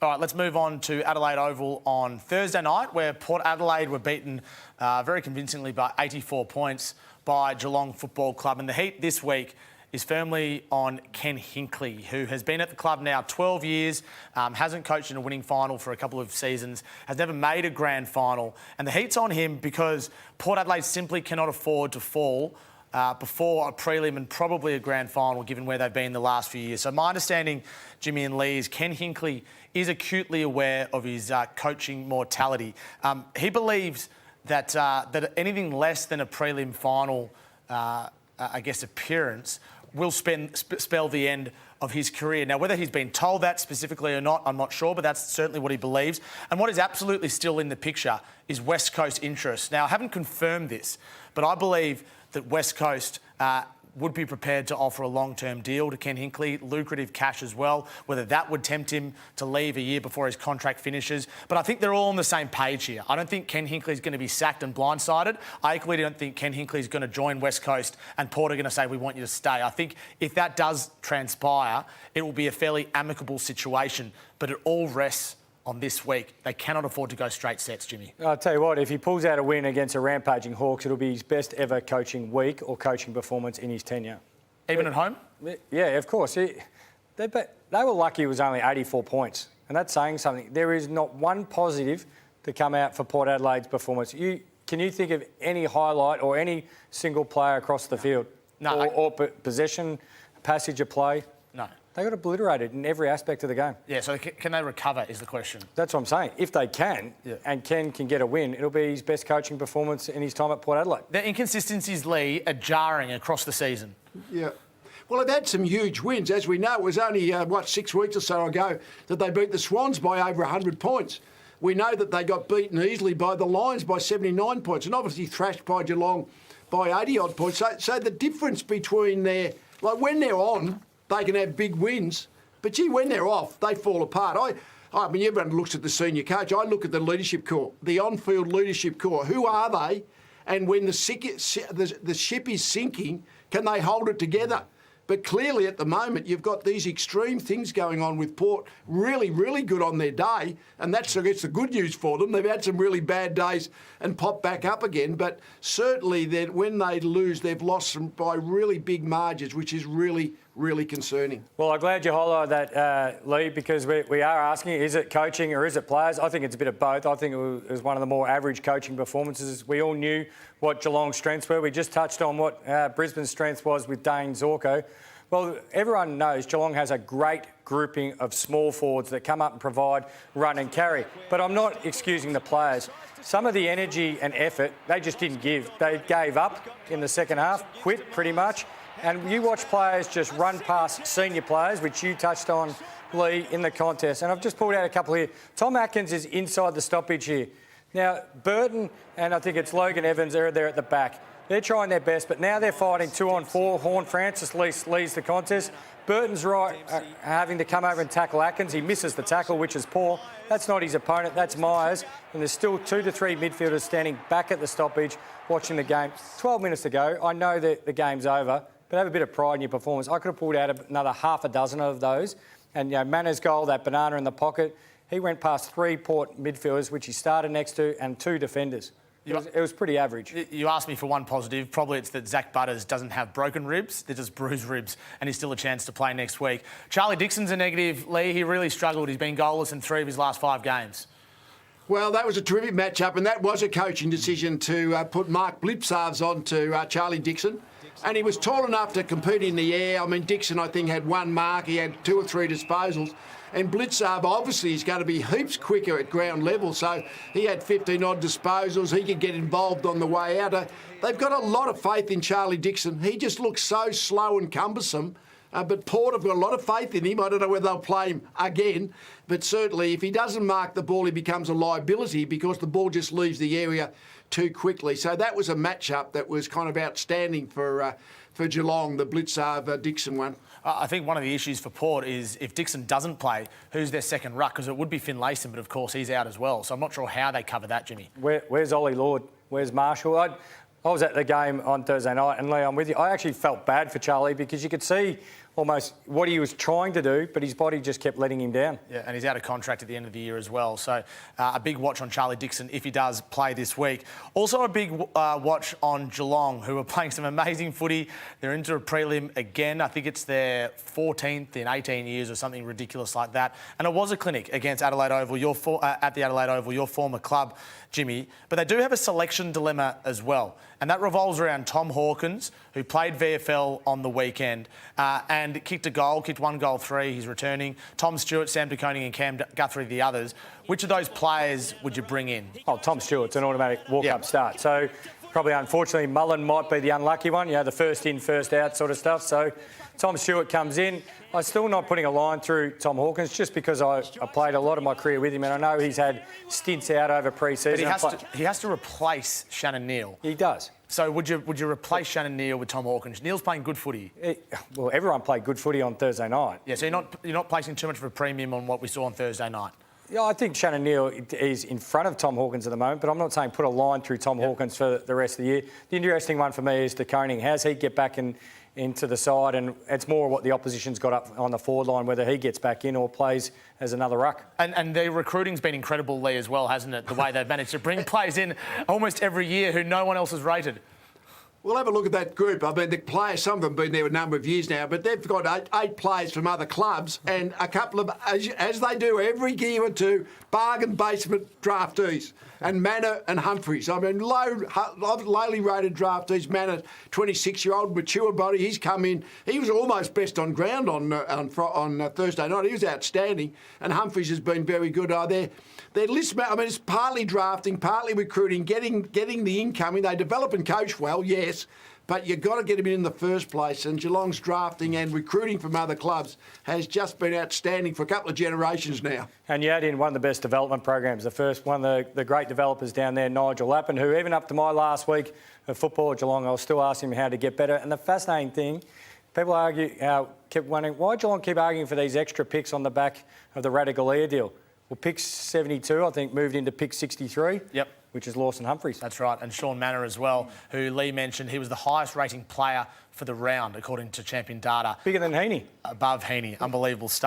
All right, let's move on to Adelaide Oval on Thursday night, where Port Adelaide were beaten very convincingly by 84 points by Geelong Football Club. And the heat this week is firmly on Ken Hinkley, who has been at the club now 12 years, hasn't coached in a winning final for a couple of seasons, has never made a grand final. And the heat's on him because Port Adelaide simply cannot afford to fall before a prelim and probably a grand final, given where they've been the last few years. So my understanding, Jimmy and Lee, is Ken Hinkley is acutely aware of his coaching mortality. He believes that that anything less than a prelim final, appearance will spell the end of his career. Now, whether he's been told that specifically or not, I'm not sure, but that's certainly what he believes. And what is absolutely still in the picture is West Coast interest. Now, I haven't confirmed this, but I believe that West Coast would be prepared to offer a long-term deal to Ken Hinkley, lucrative cash as well, whether that would tempt him to leave a year before his contract finishes. But I think they're all on the same page here. I don't think Ken Hinkley is going to be sacked and blindsided. I equally don't think Ken Hinkley is going to join West Coast and Port are going to say, we want you to stay. I think if that does transpire, it will be a fairly amicable situation, but it all rests on this week. They cannot afford to go straight sets, Jimmy. I'll tell you what, if he pulls out a win against a rampaging Hawks, it'll be his best ever coaching week or coaching performance in his tenure. Even at home? Yeah, of course. They were lucky it was only 84 points, and that's saying something. There is not one positive to come out for Port Adelaide's performance. Can you think of any highlight or any single player across the field? No. Or possession, passage of play? No. They got obliterated in every aspect of the game. Yeah, so can they recover is the question. That's what I'm saying. If they can, and Ken can get a win, it'll be his best coaching performance in his time at Port Adelaide. The inconsistencies, Lee, are jarring across the season. Yeah. Well, they've had some huge wins. As we know, it was only, 6 weeks or so ago that they beat the Swans by over 100 points. We know that they got beaten easily by the Lions by 79 points and obviously thrashed by Geelong by 80-odd points. So the difference between when they're on, they can have big wins, but gee, when they're off, they fall apart. I mean, everyone looks at the senior coach. I look at the leadership core, the on-field leadership core. Who are they? And when the ship is sinking, can they hold it together? But clearly at the moment, you've got these extreme things going on with Port, really, really good on their day, and that's, I guess, the good news for them. They've had some really bad days and popped back up again, but certainly when they lose, they've lost them by really big margins, which is really, really concerning. Well, I'm glad you highlighted that, Lee, because we are asking, is it coaching or is it players? I think it's a bit of both. I think it was one of the more average coaching performances. We all knew what Geelong's strengths were. We just touched on what Brisbane's strength was with Dane Zorko. Well, everyone knows Geelong has a great grouping of small forwards that come up and provide run and carry. But I'm not excusing the players. Some of the energy and effort, they just didn't give. They gave up in the second half, quit pretty much. And you watch players just run past senior players, which you touched on, Lee, in the contest. And I've just pulled out a couple here. Tom Atkins is inside the stoppage here. Now, Burton and I think it's Logan Evans are there at the back. They're trying their best, but now they're fighting 2-on-4. Horne-Francis leads the contest. Burton's having to come over and tackle Atkins. He misses the tackle, which is poor. That's not his opponent, that's Myers. And there's still 2 to 3 midfielders standing back at the stoppage watching the game. 12 minutes to go. I know that the game's over, but have a bit of pride in your performance. I could have pulled out another half a dozen of those. And, Manners' goal, that banana in the pocket, he went past 3 Port midfielders, which he started next to, and 2 defenders. It was pretty average. You asked me for one positive. Probably it's that Zach Butters doesn't have broken ribs. They're just bruised ribs, and he's still a chance to play next week. Charlie Dixon's a negative. Lee, he really struggled. He's been goalless in 3 of his last 5 games. Well, that was a terrific matchup, and that was a coaching decision to put Mark Blicavs on to Charlie Dixon. And he was tall enough to compete in the air. I mean, Dixon, I think, had 1 mark. He had 2 or 3 disposals. And Blicavs obviously is going to be heaps quicker at ground level. So he had 15-odd disposals. He could get involved on the way out. They've got a lot of faith in Charlie Dixon. He just looks so slow and cumbersome. But Port have got a lot of faith in him. I don't know whether they'll play him again. But certainly, if he doesn't mark the ball, he becomes a liability because the ball just leaves the area too quickly. So that was a matchup that was kind of outstanding for Geelong, the Blicavs-Dixon one. I think one of the issues for Port is if Dixon doesn't play, who's their second ruck? Because it would be Finlayson, but of course he's out as well. So I'm not sure how they cover that, Jimmy. Where's Ollie Lord? Where's Marshall? I was at the game on Thursday night, and Lee, I'm with you. I actually felt bad for Charlie because you could see almost what he was trying to do, but his body just kept letting him down. Yeah, and he's out of contract at the end of the year as well. So a big watch on Charlie Dixon if he does play this week. Also a big watch on Geelong, who are playing some amazing footy. They're into a prelim again. I think it's their 14th in 18 years or something ridiculous like that. And it was a clinic against Adelaide Oval, at the Adelaide Oval, your former club, Jimmy. But they do have a selection dilemma as well. And that revolves around Tom Hawkins, who played VFL on the weekend and kicked one goal, 3. He's returning. Tom Stewart, Sam De Koning and Cam Guthrie, the others. Which of those players would you bring in? Oh, Tom Stewart's an automatic walk-up start. So probably, unfortunately, Mullen might be the unlucky one, the first in, first out sort of stuff. So Tom Stewart comes in. I'm still not putting a line through Tom Hawkins just because I played a lot of my career with him and I know he's had stints out over pre-season. But he has to replace Shannon Neale. He does. So would you replace Shannon Neale with Tom Hawkins? Neale's playing good footy. Well, everyone played good footy on Thursday night. Yeah, so you're not placing too much of a premium on what we saw on Thursday night. Yeah, I think Shannon Neale is in front of Tom Hawkins at the moment, but I'm not saying put a line through Tom Hawkins for the rest of the year. The interesting one for me is De Koning. How's he get back into the side? And it's more what the opposition's got up on the forward line, whether he gets back in or plays as another ruck. And the recruiting's been incredible, Lee, as well, hasn't it? The way they've managed to bring players in almost every year who no one else has rated. We'll have a look at that group. I mean, the players, some of them have been there a number of years now, but they've got eight players from other clubs and a couple of, as they do every year or two, bargain basement draftees. And Manor and Humphreys. I mean, lowly rated draftees. Manor, 26-year-old, mature body. He's come in. He was almost best on ground on Thursday night. He was outstanding. And Humphreys has been very good. Their list, I mean, it's partly drafting, partly recruiting, getting the incoming. They develop and coach well, yes, but you've got to get them in the first place. And Geelong's drafting and recruiting from other clubs has just been outstanding for a couple of generations now. And you add in one of the best development programs, the first one of the great developers down there, Nigel Lappin, who even up to my last week of football at Geelong, I was still asking him how to get better. And the fascinating thing, people kept wondering, why Geelong keep arguing for these extra picks on the back of the Radaglia deal? Well, pick 72, I think, moved into pick 63. Yep. Which is Lawson Humphreys. That's right. And Sean Manor as well, who Lee mentioned. He was the highest rating player for the round, according to Champion Data. Bigger than Heaney. Above Heaney. Unbelievable stuff.